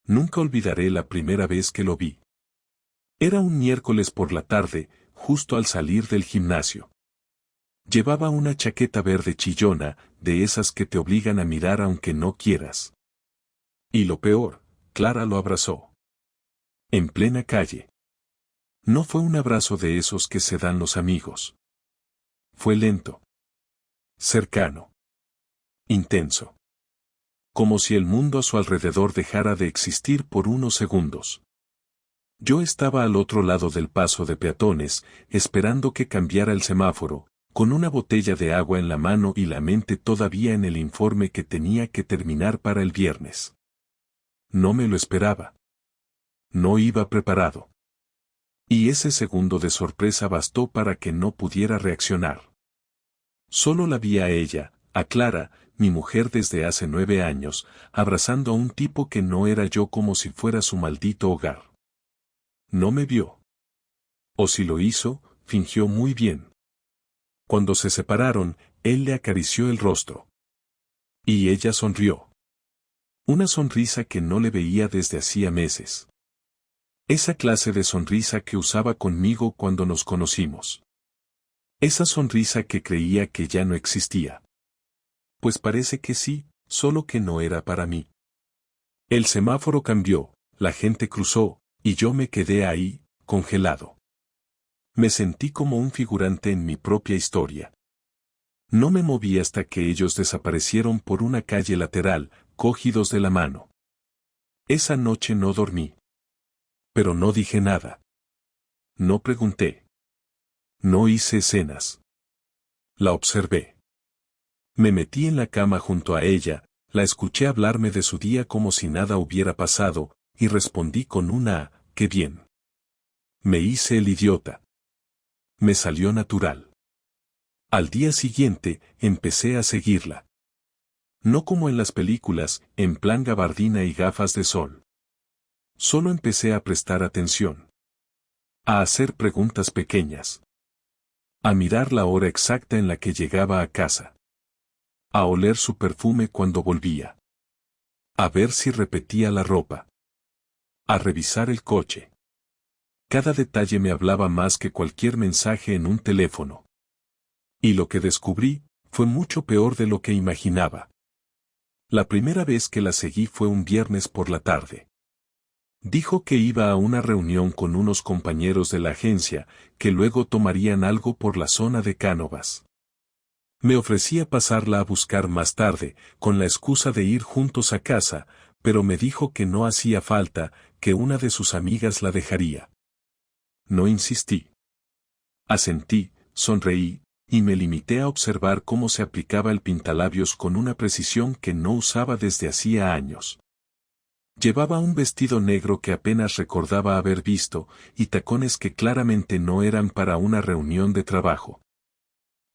Nunca olvidaré la primera vez que lo vi. Era un miércoles por la tarde, justo al salir del gimnasio. Llevaba una chaqueta verde chillona, de esas que te obligan a mirar aunque no quieras. Y lo peor, Clara lo abrazó. En plena calle. No fue un abrazo de esos que se dan los amigos. Fue lento. Cercano. Intenso. Como si el mundo a su alrededor dejara de existir por unos segundos. Yo estaba al otro lado del paso de peatones, esperando que cambiara el semáforo, con una botella de agua en la mano y la mente todavía en el informe que tenía que terminar para el viernes. No me lo esperaba. No iba preparado. Y ese segundo de sorpresa bastó para que no pudiera reaccionar. Solo la vi a ella, a Clara, mi mujer desde hace 9 años, abrazando a un tipo que no era yo como si fuera su maldito hogar. No me vio. O si lo hizo, fingió muy bien. Cuando se separaron, él le acarició el rostro. Y ella sonrió. Una sonrisa que no le veía desde hacía meses. Esa clase de sonrisa que usaba conmigo cuando nos conocimos. Esa sonrisa que creía que ya no existía. Pues parece que sí, solo que no era para mí. El semáforo cambió, la gente cruzó, y yo me quedé ahí, congelado. Me sentí como un figurante en mi propia historia. No me moví hasta que ellos desaparecieron por una calle lateral, cogidos de la mano. Esa noche no dormí. Pero no dije nada. No pregunté. No hice escenas. La observé. Me metí en la cama junto a ella, la escuché hablarme de su día como si nada hubiera pasado, y respondí con una «qué bien». Me hice el idiota. Me salió natural. Al día siguiente, empecé a seguirla. No como en las películas, en plan gabardina y gafas de sol. Solo empecé a prestar atención. A hacer preguntas pequeñas. A mirar la hora exacta en la que llegaba a casa. A oler su perfume cuando volvía. A ver si repetía la ropa. A revisar el coche. Cada detalle me hablaba más que cualquier mensaje en un teléfono. Y lo que descubrí, fue mucho peor de lo que imaginaba. La primera vez que la seguí fue un viernes por la tarde. Dijo que iba a una reunión con unos compañeros de la agencia, que luego tomarían algo por la zona de Cánovas. Me ofrecía pasarla a buscar más tarde, con la excusa de ir juntos a casa, pero me dijo que no hacía falta, que una de sus amigas la dejaría. No insistí. Asentí, sonreí, y me limité a observar cómo se aplicaba el pintalabios con una precisión que no usaba desde hacía años. Llevaba un vestido negro que apenas recordaba haber visto, y tacones que claramente no eran para una reunión de trabajo.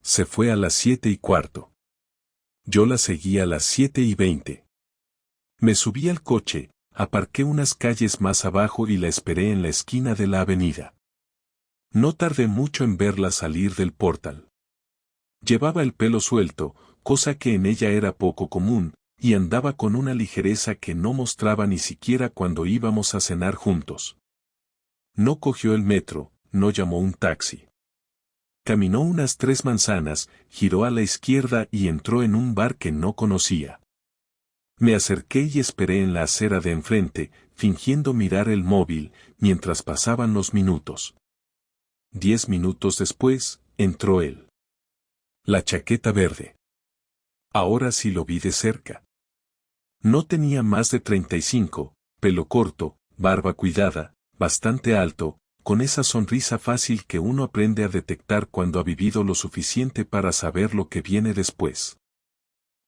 Se fue a las 7:15. Yo la seguí a las 7:20. Me subí al coche, aparqué unas calles más abajo y la esperé en la esquina de la avenida. No tardé mucho en verla salir del portal. Llevaba el pelo suelto, cosa que en ella era poco común, y andaba con una ligereza que no mostraba ni siquiera cuando íbamos a cenar juntos. No cogió el metro, no llamó un taxi. Caminó unas 3 manzanas, giró a la izquierda y entró en un bar que no conocía. Me acerqué y esperé en la acera de enfrente, fingiendo mirar el móvil, mientras pasaban los minutos. 10 minutos después, entró él. La chaqueta verde. Ahora sí lo vi de cerca. No tenía más de 35, pelo corto, barba cuidada, bastante alto, con esa sonrisa fácil que uno aprende a detectar cuando ha vivido lo suficiente para saber lo que viene después.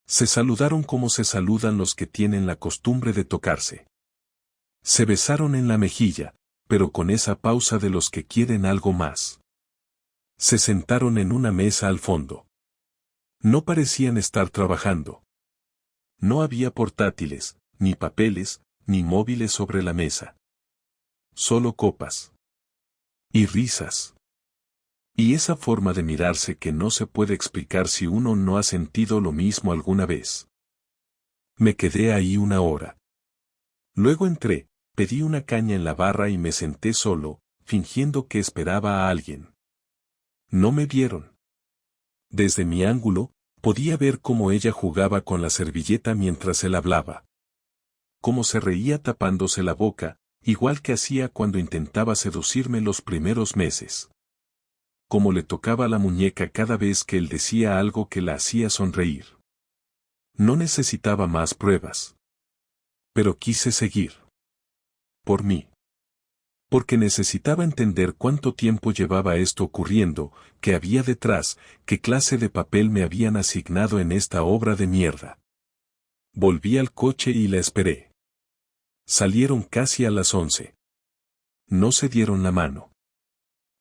Se saludaron como se saludan los que tienen la costumbre de tocarse. Se besaron en la mejilla, pero con esa pausa de los que quieren algo más. Se sentaron en una mesa al fondo. No parecían estar trabajando. No había portátiles, ni papeles, ni móviles sobre la mesa. Solo copas. Y risas. Y esa forma de mirarse que no se puede explicar si uno no ha sentido lo mismo alguna vez. Me quedé ahí una hora. Luego entré, pedí una caña en la barra y me senté solo, fingiendo que esperaba a alguien. No me vieron. Desde mi ángulo, podía ver cómo ella jugaba con la servilleta mientras él hablaba. Cómo se reía tapándose la boca, igual que hacía cuando intentaba seducirme los primeros meses. Cómo le tocaba la muñeca cada vez que él decía algo que la hacía sonreír. No necesitaba más pruebas. Pero quise seguir. Por mí. Porque necesitaba entender cuánto tiempo llevaba esto ocurriendo, qué había detrás, qué clase de papel me habían asignado en esta obra de mierda. Volví al coche y la esperé. Salieron casi a las 11. No se dieron la mano.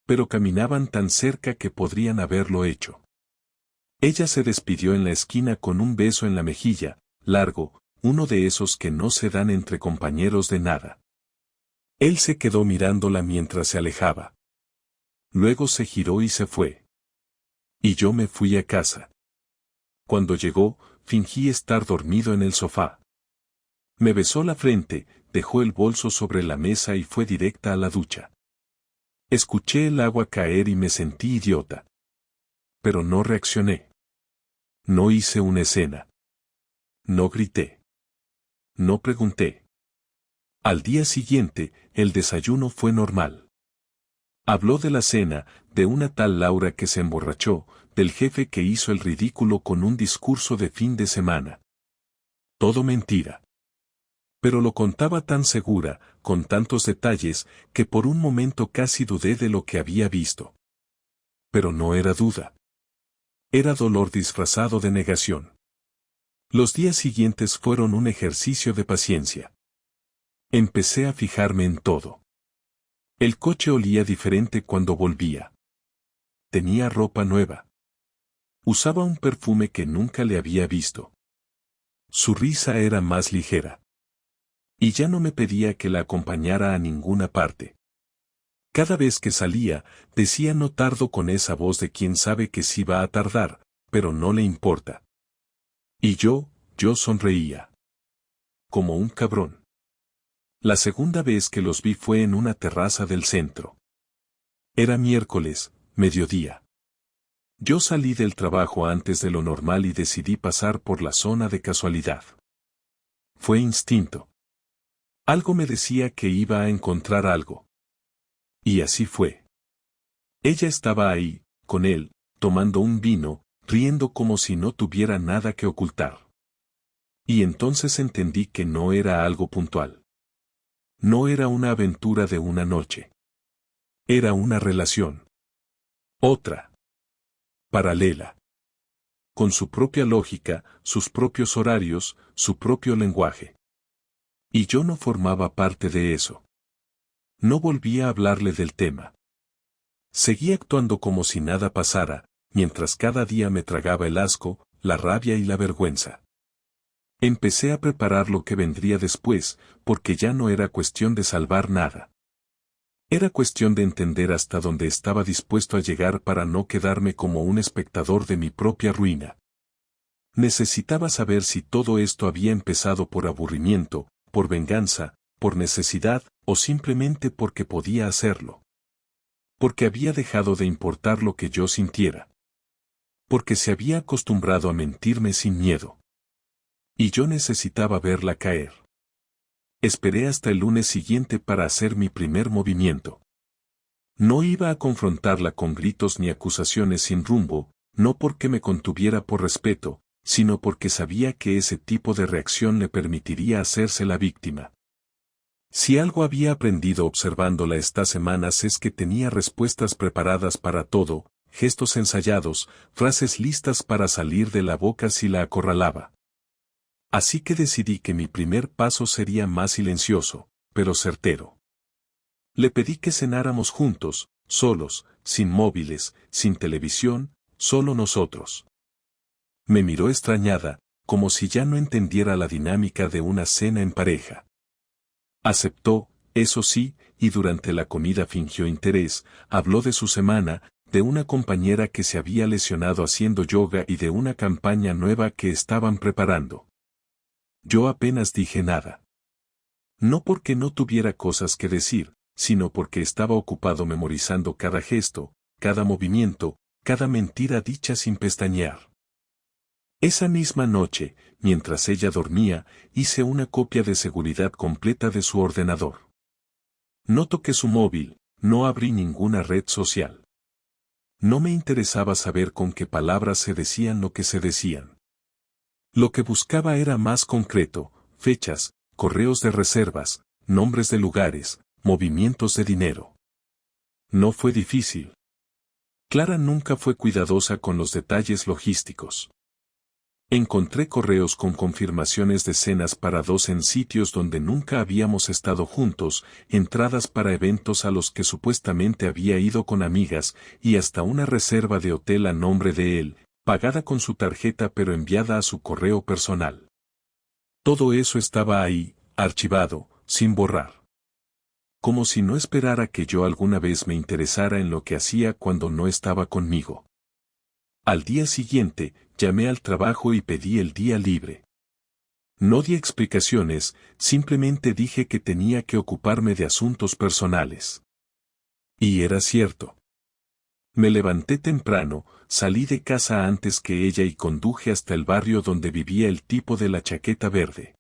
Pero caminaban tan cerca que podrían haberlo hecho. Ella se despidió en la esquina con un beso en la mejilla, largo, uno de esos que no se dan entre compañeros de nada. Él se quedó mirándola mientras se alejaba. Luego se giró y se fue. Y yo me fui a casa. Cuando llegó, fingí estar dormido en el sofá. Me besó la frente, dejó el bolso sobre la mesa y fue directa a la ducha. Escuché el agua caer y me sentí idiota. Pero no reaccioné. No hice una escena. No grité. No pregunté. Al día siguiente, el desayuno fue normal. Habló de la cena, de una tal Laura que se emborrachó, del jefe que hizo el ridículo con un discurso de fin de semana. Todo mentira. Pero lo contaba tan segura, con tantos detalles, que por un momento casi dudé de lo que había visto. Pero no era duda. Era dolor disfrazado de negación. Los días siguientes fueron un ejercicio de paciencia. Empecé a fijarme en todo. El coche olía diferente cuando volvía. Tenía ropa nueva. Usaba un perfume que nunca le había visto. Su risa era más ligera. Y ya no me pedía que la acompañara a ninguna parte. Cada vez que salía, decía no tardo con esa voz de quien sabe que sí va a tardar, pero no le importa. Y yo sonreía. Como un cabrón. La segunda vez que los vi fue en una terraza del centro. Era miércoles, mediodía. Yo salí del trabajo antes de lo normal y decidí pasar por la zona de casualidad. Fue instinto. Algo me decía que iba a encontrar algo. Y así fue. Ella estaba ahí, con él, tomando un vino, riendo como si no tuviera nada que ocultar. Y entonces entendí que no era algo puntual. No era una aventura de una noche. Era una relación. Otra. Paralela. Con su propia lógica, sus propios horarios, su propio lenguaje. Y yo no formaba parte de eso. No volví a hablarle del tema. Seguí actuando como si nada pasara, mientras cada día me tragaba el asco, la rabia y la vergüenza. Empecé a preparar lo que vendría después, porque ya no era cuestión de salvar nada. Era cuestión de entender hasta dónde estaba dispuesto a llegar para no quedarme como un espectador de mi propia ruina. Necesitaba saber si todo esto había empezado por aburrimiento, por venganza, por necesidad, o simplemente porque podía hacerlo. Porque había dejado de importar lo que yo sintiera. Porque se había acostumbrado a mentirme sin miedo. Y yo necesitaba verla caer. Esperé hasta el lunes siguiente para hacer mi primer movimiento. No iba a confrontarla con gritos ni acusaciones sin rumbo, no porque me contuviera por respeto, sino porque sabía que ese tipo de reacción le permitiría hacerse la víctima. Si algo había aprendido observándola estas semanas es que tenía respuestas preparadas para todo, gestos ensayados, frases listas para salir de la boca si la acorralaba. Así que decidí que mi primer paso sería más silencioso, pero certero. Le pedí que cenáramos juntos, solos, sin móviles, sin televisión, solo nosotros. Me miró extrañada, como si ya no entendiera la dinámica de una cena en pareja. Aceptó, eso sí, y durante la comida fingió interés, habló de su semana, de una compañera que se había lesionado haciendo yoga y de una campaña nueva que estaban preparando. Yo apenas dije nada. No porque no tuviera cosas que decir, sino porque estaba ocupado memorizando cada gesto, cada movimiento, cada mentira dicha sin pestañear. Esa misma noche, mientras ella dormía, hice una copia de seguridad completa de su ordenador. No toqué su móvil, no abrí ninguna red social. No me interesaba saber con qué palabras se decían lo que se decían. Lo que buscaba era más concreto: fechas, correos de reservas, nombres de lugares, movimientos de dinero. No fue difícil. Clara nunca fue cuidadosa con los detalles logísticos. Encontré correos con confirmaciones de cenas para dos en sitios donde nunca habíamos estado juntos, entradas para eventos a los que supuestamente había ido con amigas, y hasta una reserva de hotel a nombre de él, pagada con su tarjeta pero enviada a su correo personal. Todo eso estaba ahí, archivado, sin borrar. Como si no esperara que yo alguna vez me interesara en lo que hacía cuando no estaba conmigo. Al día siguiente, llamé al trabajo y pedí el día libre. No di explicaciones, simplemente dije que tenía que ocuparme de asuntos personales. Y era cierto. Me levanté temprano, salí de casa antes que ella y conduje hasta el barrio donde vivía el tipo de la chaqueta verde.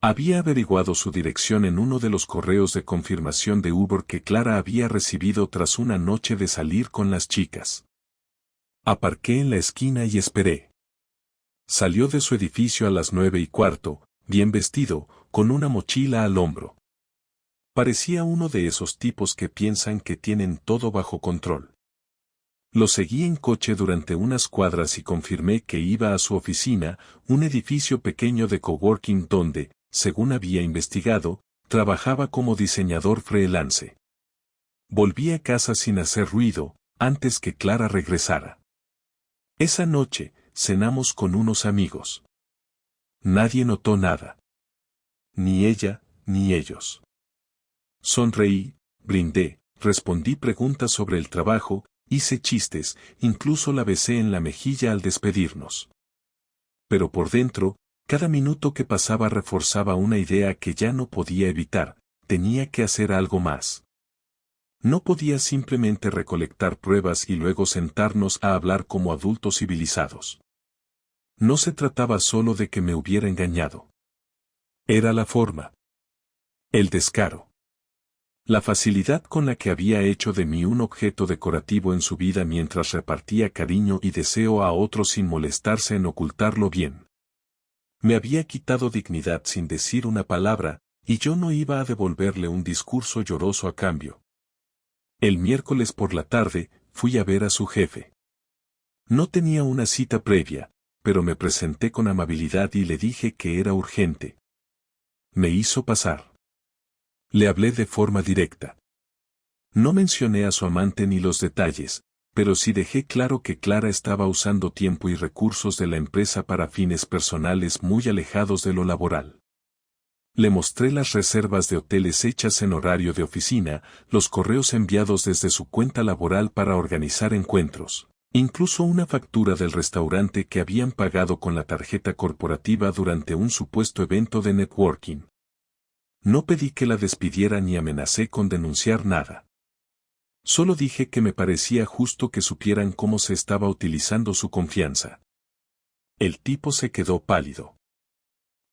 Había averiguado su dirección en uno de los correos de confirmación de Uber que Clara había recibido tras una noche de salir con las chicas. Aparqué en la esquina y esperé. Salió de su edificio a las 9:15, bien vestido, con una mochila al hombro. Parecía uno de esos tipos que piensan que tienen todo bajo control. Lo seguí en coche durante unas cuadras y confirmé que iba a su oficina, un edificio pequeño de coworking donde, según había investigado, trabajaba como diseñador freelance. Volví a casa sin hacer ruido, antes que Clara regresara. Esa noche, cenamos con unos amigos. Nadie notó nada. Ni ella, ni ellos. Sonreí, brindé, respondí preguntas sobre el trabajo, hice chistes, incluso la besé en la mejilla al despedirnos. Pero por dentro, cada minuto que pasaba reforzaba una idea que ya no podía evitar: tenía que hacer algo más. No podía simplemente recolectar pruebas y luego sentarnos a hablar como adultos civilizados. No se trataba solo de que me hubiera engañado. Era la forma. El descaro. La facilidad con la que había hecho de mí un objeto decorativo en su vida mientras repartía cariño y deseo a otros sin molestarse en ocultarlo bien. Me había quitado dignidad sin decir una palabra, y yo no iba a devolverle un discurso lloroso a cambio. El miércoles por la tarde, fui a ver a su jefe. No tenía una cita previa, pero me presenté con amabilidad y le dije que era urgente. Me hizo pasar. Le hablé de forma directa. No mencioné a su amante ni los detalles, pero sí dejé claro que Clara estaba usando tiempo y recursos de la empresa para fines personales muy alejados de lo laboral. Le mostré las reservas de hoteles hechas en horario de oficina, los correos enviados desde su cuenta laboral para organizar encuentros, incluso una factura del restaurante que habían pagado con la tarjeta corporativa durante un supuesto evento de networking. No pedí que la despidiera ni amenacé con denunciar nada. Solo dije que me parecía justo que supieran cómo se estaba utilizando su confianza. El tipo se quedó pálido.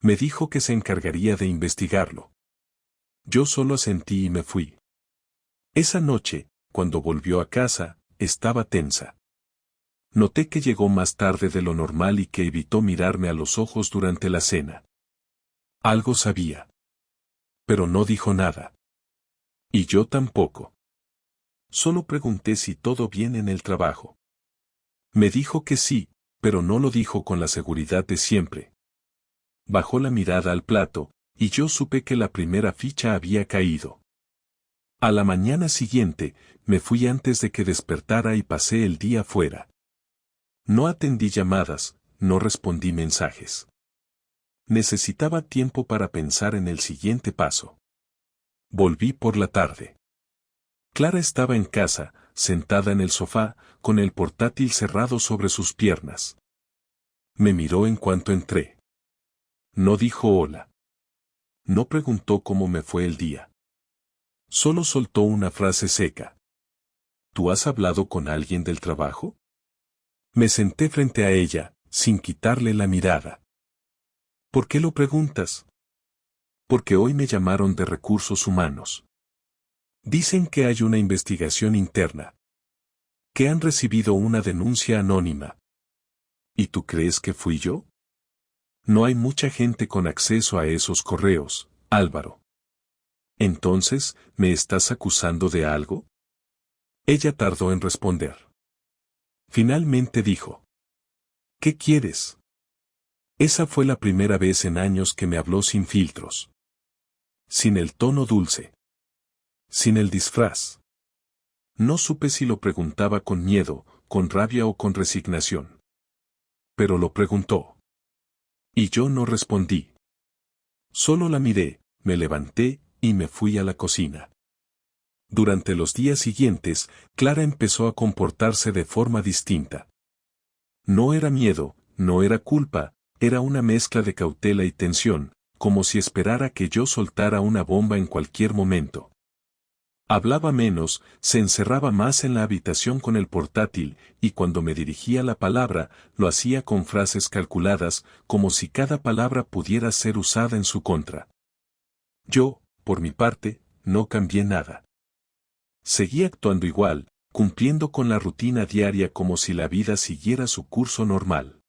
Me dijo que se encargaría de investigarlo. Yo solo asentí y me fui. Esa noche, cuando volvió a casa, estaba tensa. Noté que llegó más tarde de lo normal y que evitó mirarme a los ojos durante la cena. Algo sabía. Pero no dijo nada. Y yo tampoco. Solo pregunté si todo bien en el trabajo. Me dijo que sí, pero no lo dijo con la seguridad de siempre. Bajó la mirada al plato, y yo supe que la primera ficha había caído. A la mañana siguiente, me fui antes de que despertara y pasé el día fuera. No atendí llamadas, no respondí mensajes. Necesitaba tiempo para pensar en el siguiente paso. Volví por la tarde. Clara estaba en casa, sentada en el sofá, con el portátil cerrado sobre sus piernas. Me miró en cuanto entré. No dijo hola. No preguntó cómo me fue el día. Solo soltó una frase seca. ¿Tú has hablado con alguien del trabajo? Me senté frente a ella, sin quitarle la mirada. ¿Por qué lo preguntas? Porque hoy me llamaron de Recursos Humanos. Dicen que hay una investigación interna. Que han recibido una denuncia anónima. ¿Y tú crees que fui yo? No hay mucha gente con acceso a esos correos, Álvaro. Entonces, ¿me estás acusando de algo? Ella tardó en responder. Finalmente dijo. ¿Qué quieres? Esa fue la primera vez en años que me habló sin filtros. Sin el tono dulce. Sin el disfraz. No supe si lo preguntaba con miedo, con rabia o con resignación. Pero lo preguntó. Y yo no respondí. Solo la miré, me levanté y me fui a la cocina. Durante los días siguientes, Clara empezó a comportarse de forma distinta. No era miedo, no era culpa, era una mezcla de cautela y tensión, como si esperara que yo soltara una bomba en cualquier momento. Hablaba menos, se encerraba más en la habitación con el portátil, y cuando me dirigía la palabra, lo hacía con frases calculadas, como si cada palabra pudiera ser usada en su contra. Yo, por mi parte, no cambié nada. Seguí actuando igual, cumpliendo con la rutina diaria como si la vida siguiera su curso normal.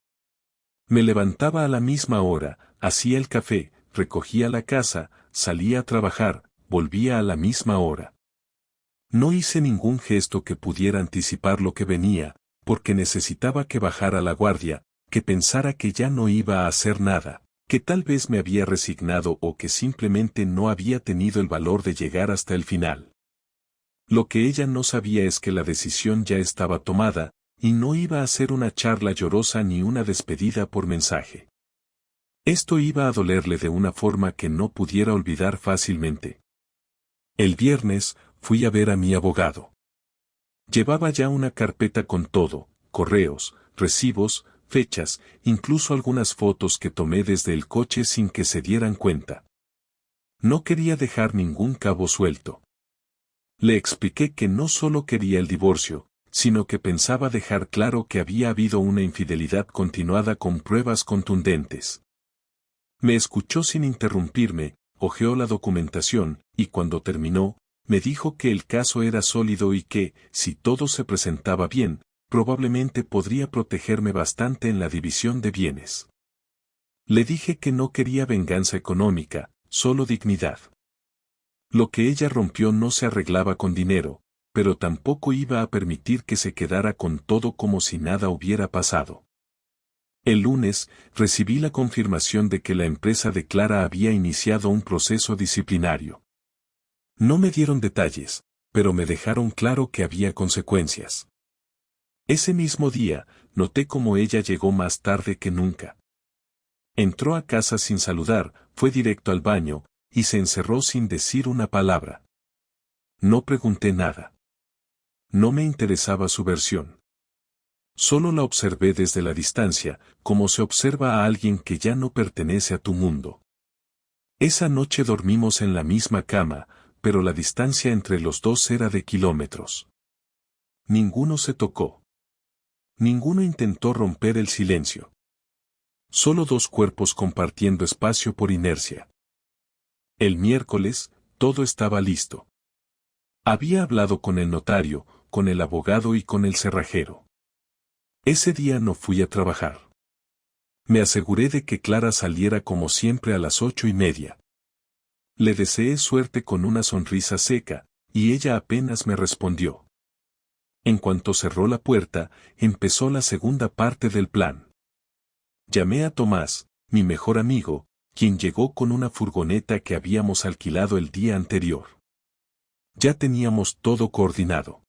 Me levantaba a la misma hora, hacía el café, recogía la casa, salía a trabajar, volvía a la misma hora. No hice ningún gesto que pudiera anticipar lo que venía, porque necesitaba que bajara la guardia, que pensara que ya no iba a hacer nada, que tal vez me había resignado o que simplemente no había tenido el valor de llegar hasta el final. Lo que ella no sabía es que la decisión ya estaba tomada, y no iba a ser una charla llorosa ni una despedida por mensaje. Esto iba a dolerle de una forma que no pudiera olvidar fácilmente. El viernes, fui a ver a mi abogado. Llevaba ya una carpeta con todo, correos, recibos, fechas, incluso algunas fotos que tomé desde el coche sin que se dieran cuenta. No quería dejar ningún cabo suelto. Le expliqué que no solo quería el divorcio, sino que pensaba dejar claro que había habido una infidelidad continuada con pruebas contundentes. Me escuchó sin interrumpirme, hojeó la documentación, y cuando terminó, me dijo que el caso era sólido y que, si todo se presentaba bien, probablemente podría protegerme bastante en la división de bienes. Le dije que no quería venganza económica, solo dignidad. Lo que ella rompió no se arreglaba con dinero, pero tampoco iba a permitir que se quedara con todo como si nada hubiera pasado. El lunes, recibí la confirmación de que la empresa de Clara había iniciado un proceso disciplinario. No me dieron detalles, pero me dejaron claro que había consecuencias. Ese mismo día, noté cómo ella llegó más tarde que nunca. Entró a casa sin saludar, fue directo al baño, y se encerró sin decir una palabra. No pregunté nada. No me interesaba su versión. Solo la observé desde la distancia, como se observa a alguien que ya no pertenece a tu mundo. Esa noche dormimos en la misma cama, pero la distancia entre los dos era de kilómetros. Ninguno se tocó. Ninguno intentó romper el silencio. Solo dos cuerpos compartiendo espacio por inercia. El miércoles, todo estaba listo. Había hablado con el notario, con el abogado y con el cerrajero. Ese día no fui a trabajar. Me aseguré de que Clara saliera como siempre a las 8:30. Le deseé suerte con una sonrisa seca, y ella apenas me respondió. En cuanto cerró la puerta, empezó la segunda parte del plan. Llamé a Tomás, mi mejor amigo, quien llegó con una furgoneta que habíamos alquilado el día anterior. Ya teníamos todo coordinado.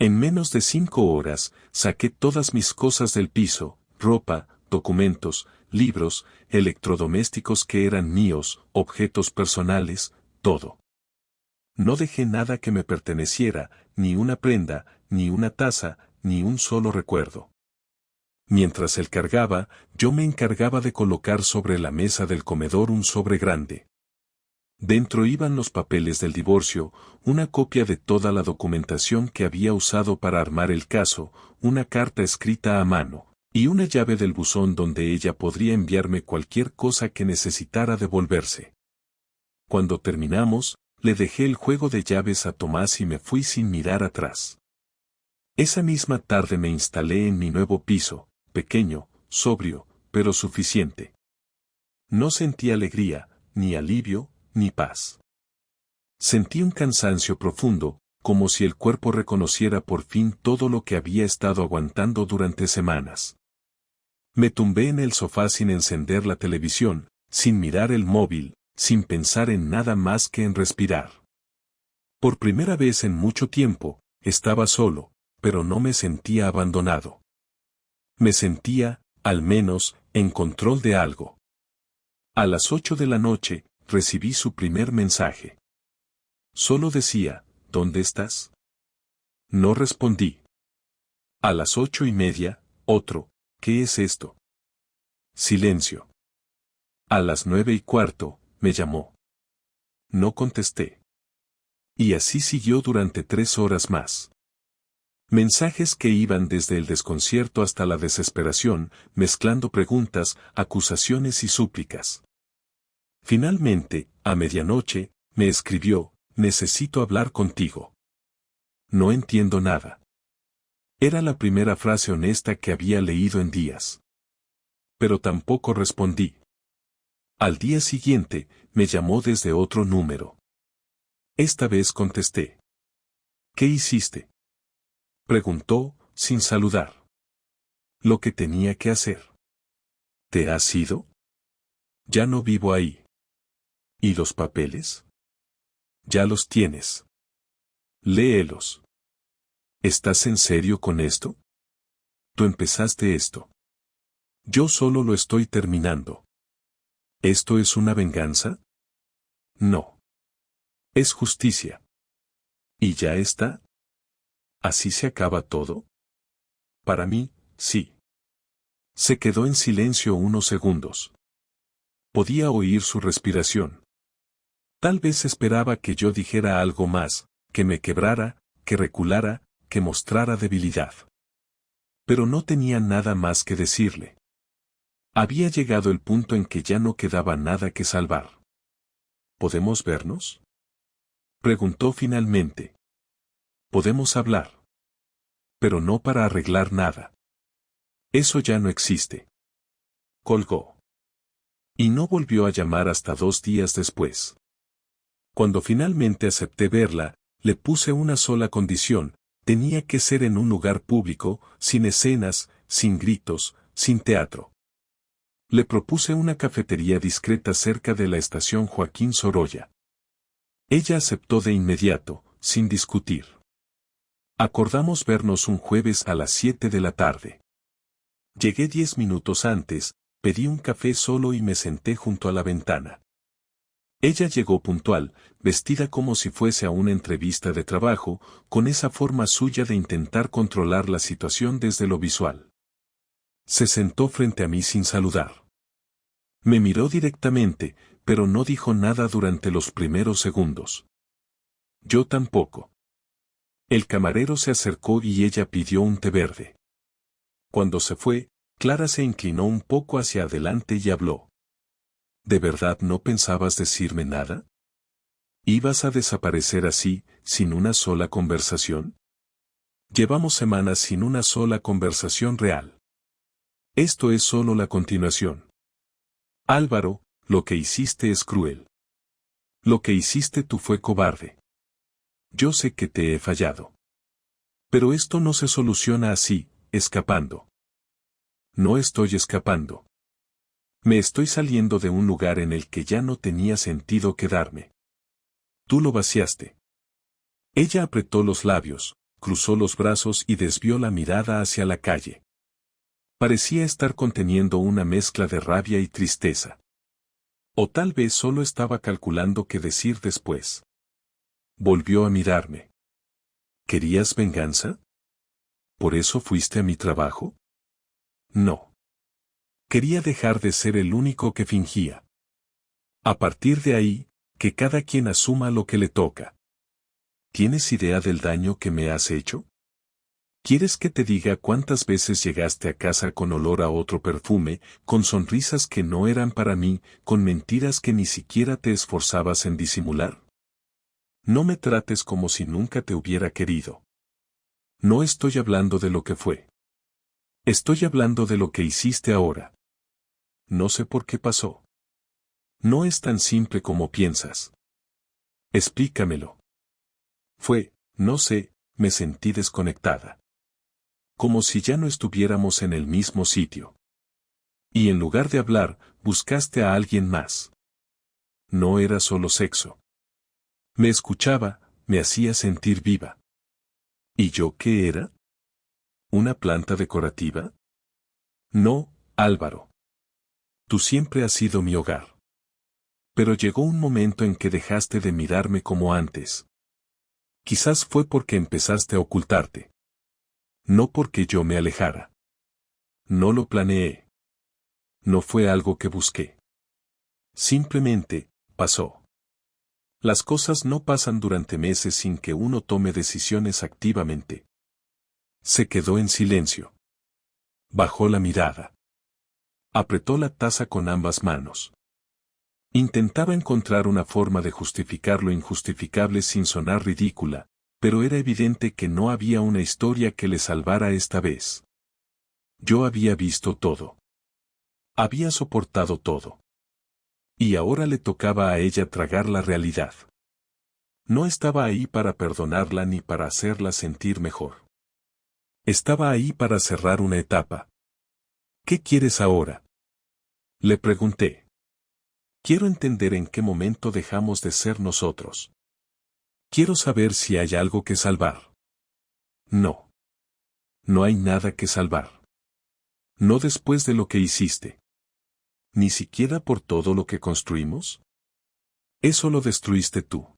En menos de 5 horas, saqué todas mis cosas del piso, ropa, documentos, libros, electrodomésticos que eran míos, objetos personales, todo. No dejé nada que me perteneciera, ni una prenda, ni una taza, ni un solo recuerdo. Mientras él cargaba, yo me encargaba de colocar sobre la mesa del comedor un sobre grande. Dentro iban los papeles del divorcio, una copia de toda la documentación que había usado para armar el caso, una carta escrita a mano, y una llave del buzón donde ella podría enviarme cualquier cosa que necesitara devolverse. Cuando terminamos, le dejé el juego de llaves a Tomás y me fui sin mirar atrás. Esa misma tarde me instalé en mi nuevo piso, pequeño, sobrio, pero suficiente. No sentí alegría, ni alivio, ni paz. Sentí un cansancio profundo, como si el cuerpo reconociera por fin todo lo que había estado aguantando durante semanas. Me tumbé en el sofá sin encender la televisión, sin mirar el móvil, sin pensar en nada más que en respirar. Por primera vez en mucho tiempo, estaba solo, pero no me sentía abandonado. Me sentía, al menos, en control de algo. A las 8 de la noche, recibí su primer mensaje. Solo decía, ¿dónde estás? No respondí. A las 8:30, otro, ¿qué es esto? Silencio. A las 9:15, me llamó. No contesté. Y así siguió durante 3 horas más. Mensajes que iban desde el desconcierto hasta la desesperación, mezclando preguntas, acusaciones y súplicas. Finalmente, a medianoche, me escribió, necesito hablar contigo. No entiendo nada. Era la primera frase honesta que había leído en días. Pero tampoco respondí. Al día siguiente, me llamó desde otro número. Esta vez contesté. ¿Qué hiciste? Preguntó, sin saludar. Lo que tenía que hacer. ¿Te has ido? Ya no vivo ahí. ¿Y los papeles? Ya los tienes. Léelos. ¿Estás en serio con esto? Tú empezaste esto. Yo solo lo estoy terminando. ¿Esto es una venganza? No. Es justicia. ¿Y ya está? ¿Así se acaba todo? Para mí, sí. Se quedó en silencio unos segundos. Podía oír su respiración. Tal vez esperaba que yo dijera algo más, que me quebrara, que reculara, que mostrara debilidad. Pero no tenía nada más que decirle. Había llegado el punto en que ya no quedaba nada que salvar. ¿Podemos vernos? Preguntó finalmente. Podemos hablar. Pero no para arreglar nada. Eso ya no existe. Colgó. Y no volvió a llamar hasta 2 días después. Cuando finalmente acepté verla, le puse una sola condición: tenía que ser en un lugar público, sin escenas, sin gritos, sin teatro. Le propuse una cafetería discreta cerca de la estación Joaquín Sorolla. Ella aceptó de inmediato, sin discutir. Acordamos vernos un jueves a las 7 de la tarde. Llegué 10 minutos antes, pedí un café solo y me senté junto a la ventana. Ella llegó puntual, vestida como si fuese a una entrevista de trabajo, con esa forma suya de intentar controlar la situación desde lo visual. Se sentó frente a mí sin saludar. Me miró directamente, pero no dijo nada durante los primeros segundos. Yo tampoco. El camarero se acercó y ella pidió un té verde. Cuando se fue, Clara se inclinó un poco hacia adelante y habló. ¿De verdad no pensabas decirme nada? ¿Ibas a desaparecer así, sin una sola conversación? Llevamos semanas sin una sola conversación real. Esto es solo la continuación. Álvaro, lo que hiciste es cruel. Lo que hiciste tú fue cobarde. Yo sé que te he fallado. Pero esto no se soluciona así, escapando. No estoy escapando. Me estoy saliendo de un lugar en el que ya no tenía sentido quedarme. Tú lo vaciaste. Ella apretó los labios, cruzó los brazos y desvió la mirada hacia la calle. Parecía estar conteniendo una mezcla de rabia y tristeza. O tal vez solo estaba calculando qué decir después. Volvió a mirarme. ¿Querías venganza? ¿Por eso fuiste a mi trabajo? No. Quería dejar de ser el único que fingía. A partir de ahí, Que cada quien asuma lo que le toca. ¿Tienes idea del daño que me has hecho? ¿Quieres que te diga cuántas veces llegaste a casa con olor a otro perfume, con sonrisas que no eran para mí, con mentiras que ni siquiera te esforzabas en disimular? No me trates como si nunca te hubiera querido. No estoy hablando de lo que fue. Estoy hablando de lo que hiciste ahora. No sé por qué pasó. No es tan simple como piensas. Explícamelo. No sé, me sentí desconectada. Como si ya no estuviéramos en el mismo sitio. Y en lugar de hablar, buscaste a alguien más. No era solo sexo. Me escuchaba, me hacía sentir viva. ¿Y yo qué era? ¿Una planta decorativa? No, Álvaro. Tú siempre has sido mi hogar. Pero llegó un momento en que dejaste de mirarme como antes. Quizás fue porque empezaste a ocultarte. No porque yo me alejara. No lo planeé. No fue algo que busqué. Simplemente, pasó. Las cosas no pasan durante meses sin que uno tome decisiones activamente. Se quedó en silencio. Bajó la mirada. Apretó la taza con ambas manos. Intentaba encontrar una forma de justificar lo injustificable sin sonar ridícula, pero era evidente que no había una historia que le salvara esta vez. Yo había visto todo. Había soportado todo. Y ahora le tocaba a ella tragar la realidad. No estaba ahí para perdonarla ni para hacerla sentir mejor. Estaba ahí para cerrar una etapa. ¿Qué quieres ahora? Le pregunté. Quiero entender en qué momento dejamos de ser nosotros. Quiero saber si hay algo que salvar. No. No hay nada que salvar. No después de lo que hiciste. Ni siquiera por todo lo que construimos. Eso lo destruiste tú.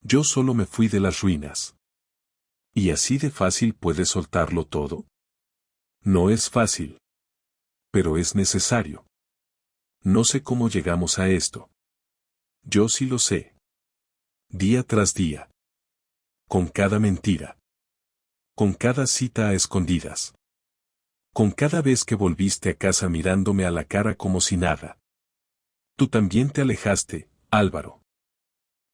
Yo solo me fui de las ruinas. ¿Y así de fácil puedes soltarlo todo? No es fácil. Pero es necesario. No sé cómo llegamos a esto. Yo sí lo sé. Día tras día. Con cada mentira. Con cada cita a escondidas. Con cada vez que volviste a casa mirándome a la cara como si nada. Tú también te alejaste, Álvaro.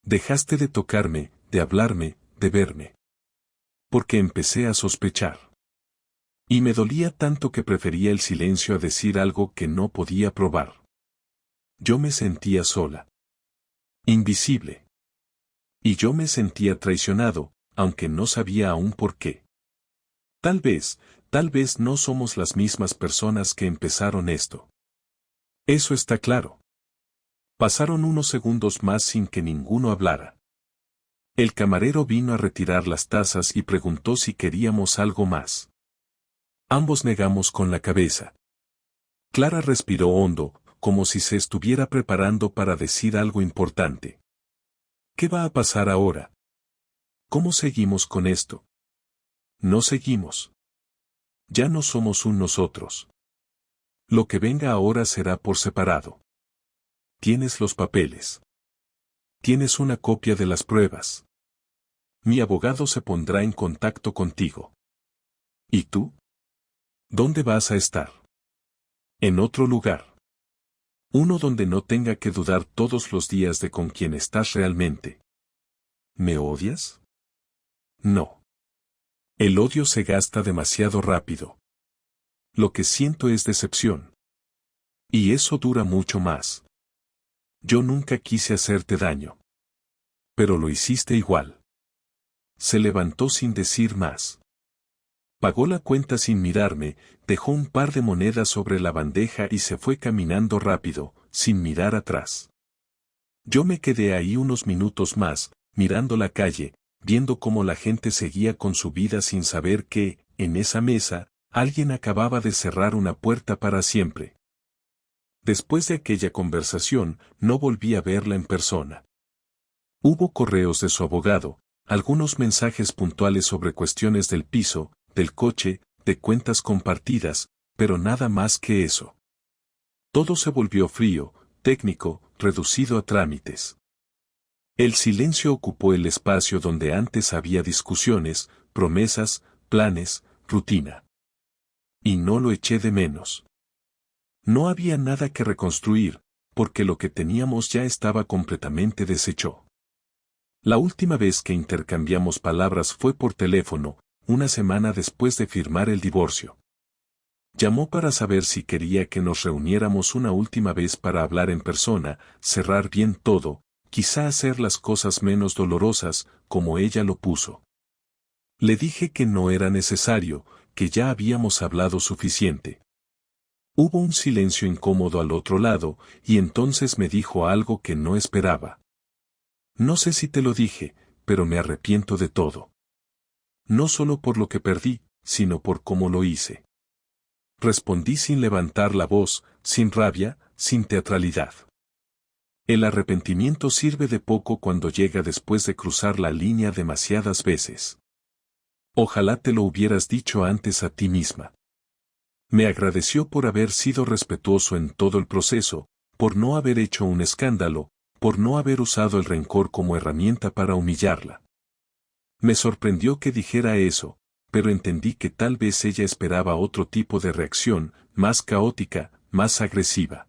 Dejaste de tocarme, de hablarme, de verme. Porque empecé a sospechar. Y me dolía tanto que prefería el silencio a decir algo que no podía probar. Yo me sentía sola. Invisible. Y yo me sentía traicionado, aunque no sabía aún por qué. Tal vez no somos las mismas personas que empezaron esto. Eso está claro. Pasaron unos segundos más sin que ninguno hablara. El camarero vino a retirar las tazas y preguntó si queríamos algo más. Ambos negamos con la cabeza. Clara respiró hondo, como si se estuviera preparando para decir algo importante. ¿Qué va a pasar ahora? ¿Cómo seguimos con esto? No seguimos. Ya no somos un nosotros. Lo que venga ahora será por separado. Tienes los papeles. Tienes una copia de las pruebas. Mi abogado se pondrá en contacto contigo. ¿Y tú? ¿Dónde vas a estar? En otro lugar. Uno donde no tenga que dudar todos los días de con quién estás realmente. ¿Me odias? No. El odio se gasta demasiado rápido. Lo que siento es decepción. Y eso dura mucho más. Yo nunca quise hacerte daño. Pero lo hiciste igual. Se levantó sin decir más. Pagó la cuenta sin mirarme, dejó un par de monedas sobre la bandeja y se fue caminando rápido, sin mirar atrás. Yo me quedé ahí unos minutos más, mirando la calle, viendo cómo la gente seguía con su vida sin saber que, en esa mesa, alguien acababa de cerrar una puerta para siempre. Después de aquella conversación, no volví a verla en persona. Hubo correos de su abogado, algunos mensajes puntuales sobre cuestiones del piso, del coche, de cuentas compartidas, pero nada más que eso. Todo se volvió frío, técnico, reducido a trámites. El silencio ocupó el espacio donde antes había discusiones, promesas, planes, rutina. Y no lo eché de menos. No había nada que reconstruir, porque lo que teníamos ya estaba completamente deshecho. La última vez que intercambiamos palabras fue por teléfono, una semana después de firmar el divorcio. Llamó para saber si quería que nos reuniéramos una última vez para hablar en persona, cerrar bien todo, quizá hacer las cosas menos dolorosas, como ella lo puso. Le dije que no era necesario, que ya habíamos hablado suficiente. Hubo un silencio incómodo al otro lado, y entonces me dijo algo que no esperaba. No sé si te lo dije, pero me arrepiento de todo. No solo por lo que perdí, sino por cómo lo hice. Respondí sin levantar la voz, sin rabia, sin teatralidad. El arrepentimiento sirve de poco cuando llega después de cruzar la línea demasiadas veces. Ojalá te lo hubieras dicho antes a ti misma. Me agradeció por haber sido respetuoso en todo el proceso, por no haber hecho un escándalo, por no haber usado el rencor como herramienta para humillarla. Me sorprendió que dijera eso, pero entendí que tal vez ella esperaba otro tipo de reacción, más caótica, más agresiva.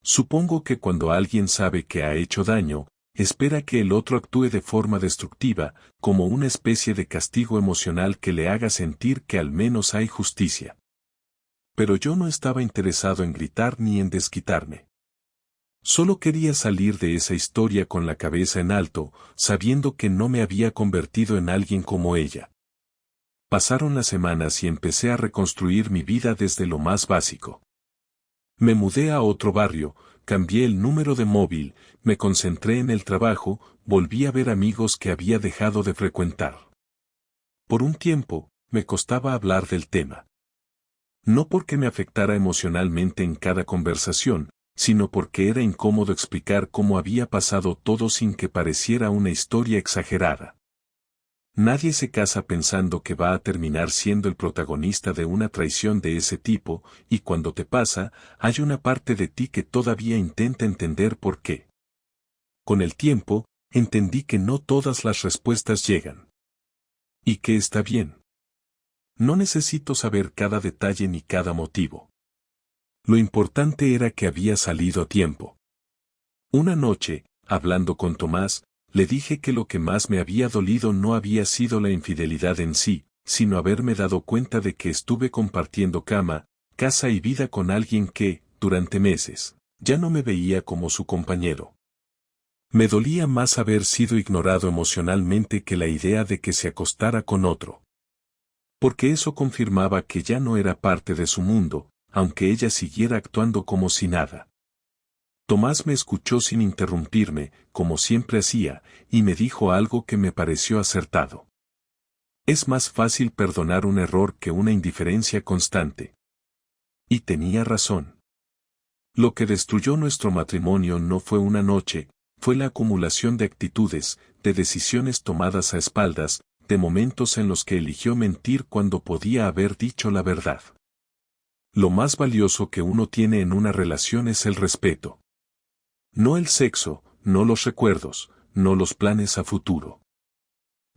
Supongo que cuando alguien sabe que ha hecho daño, espera que el otro actúe de forma destructiva, como una especie de castigo emocional que le haga sentir que al menos hay justicia. Pero yo no estaba interesado en gritar ni en desquitarme. Solo quería salir de esa historia con la cabeza en alto, sabiendo que no me había convertido en alguien como ella. Pasaron las semanas y empecé a reconstruir mi vida desde lo más básico. Me mudé a otro barrio, cambié el número de móvil, me concentré en el trabajo, volví a ver amigos que había dejado de frecuentar. Por un tiempo, me costaba hablar del tema. No porque me afectara emocionalmente en cada conversación, sino porque era incómodo explicar cómo había pasado todo sin que pareciera una historia exagerada. Nadie se casa pensando que va a terminar siendo el protagonista de una traición de ese tipo, y cuando te pasa, hay una parte de ti que todavía intenta entender por qué. Con el tiempo, entendí que no todas las respuestas llegan. Y que está bien. No necesito saber cada detalle ni cada motivo. Lo importante era que había salido a tiempo. Una noche, hablando con Tomás, le dije que lo que más me había dolido no había sido la infidelidad en sí, sino haberme dado cuenta de que estuve compartiendo cama, casa y vida con alguien que, durante meses, ya no me veía como su compañero. Me dolía más haber sido ignorado emocionalmente que la idea de que se acostara con otro. Porque eso confirmaba que ya no era parte de su mundo, aunque ella siguiera actuando como si nada. Tomás me escuchó sin interrumpirme, como siempre hacía, y me dijo algo que me pareció acertado. Es más fácil perdonar un error que una indiferencia constante. Y tenía razón. Lo que destruyó nuestro matrimonio no fue una noche, fue la acumulación de actitudes, de decisiones tomadas a espaldas, de momentos en los que eligió mentir cuando podía haber dicho la verdad. Lo más valioso que uno tiene en una relación es el respeto. No el sexo, no los recuerdos, no los planes a futuro.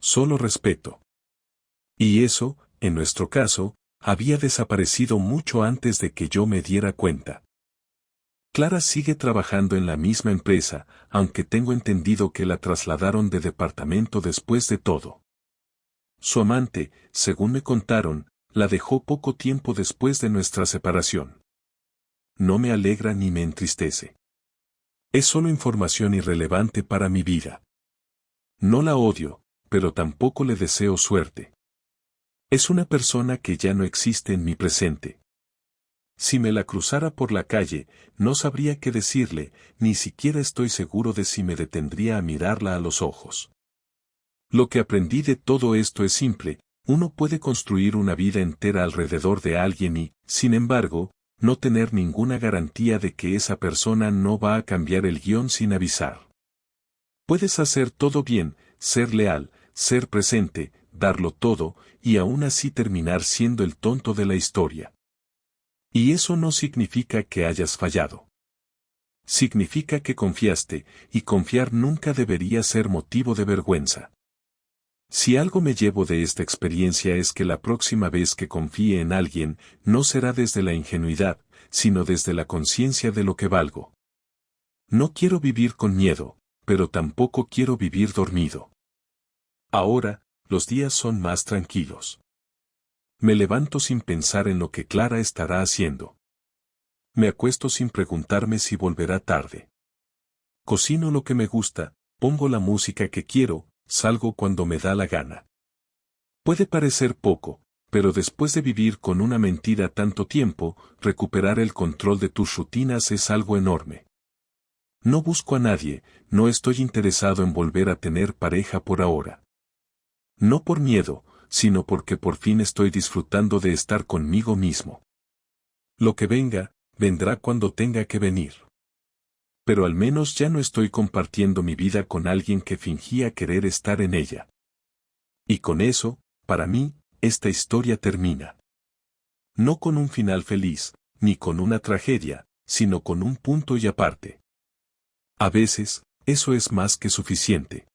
Solo respeto. Y eso, en nuestro caso, había desaparecido mucho antes de que yo me diera cuenta. Clara sigue trabajando en la misma empresa, aunque tengo entendido que la trasladaron de departamento después de todo. Su amante, según me contaron, la dejó poco tiempo después de nuestra separación. No me alegra ni me entristece. Es solo información irrelevante para mi vida. No la odio, pero tampoco le deseo suerte. Es una persona que ya no existe en mi presente. Si me la cruzara por la calle, no sabría qué decirle, ni siquiera estoy seguro de si me detendría a mirarla a los ojos. Lo que aprendí de todo esto es simple, uno puede construir una vida entera alrededor de alguien y, sin embargo, no tener ninguna garantía de que esa persona no va a cambiar el guión sin avisar. Puedes hacer todo bien, ser leal, ser presente, darlo todo, y aún así terminar siendo el tonto de la historia. Y eso no significa que hayas fallado. Significa que confiaste, y confiar nunca debería ser motivo de vergüenza. Si algo me llevo de esta experiencia es que la próxima vez que confíe en alguien, no será desde la ingenuidad, sino desde la conciencia de lo que valgo. No quiero vivir con miedo, pero tampoco quiero vivir dormido. Ahora, los días son más tranquilos. Me levanto sin pensar en lo que Clara estará haciendo. Me acuesto sin preguntarme si volverá tarde. Cocino lo que me gusta, pongo la música que quiero, salgo cuando me da la gana. Puede parecer poco, pero después de vivir con una mentira tanto tiempo, recuperar el control de tus rutinas es algo enorme. No busco a nadie, no estoy interesado en volver a tener pareja por ahora. No por miedo, sino porque por fin estoy disfrutando de estar conmigo mismo. Lo que venga, vendrá cuando tenga que venir. Pero al menos ya no estoy compartiendo mi vida con alguien que fingía querer estar en ella. Y con eso, para mí, esta historia termina. No con un final feliz, ni con una tragedia, sino con un punto y aparte. A veces, eso es más que suficiente.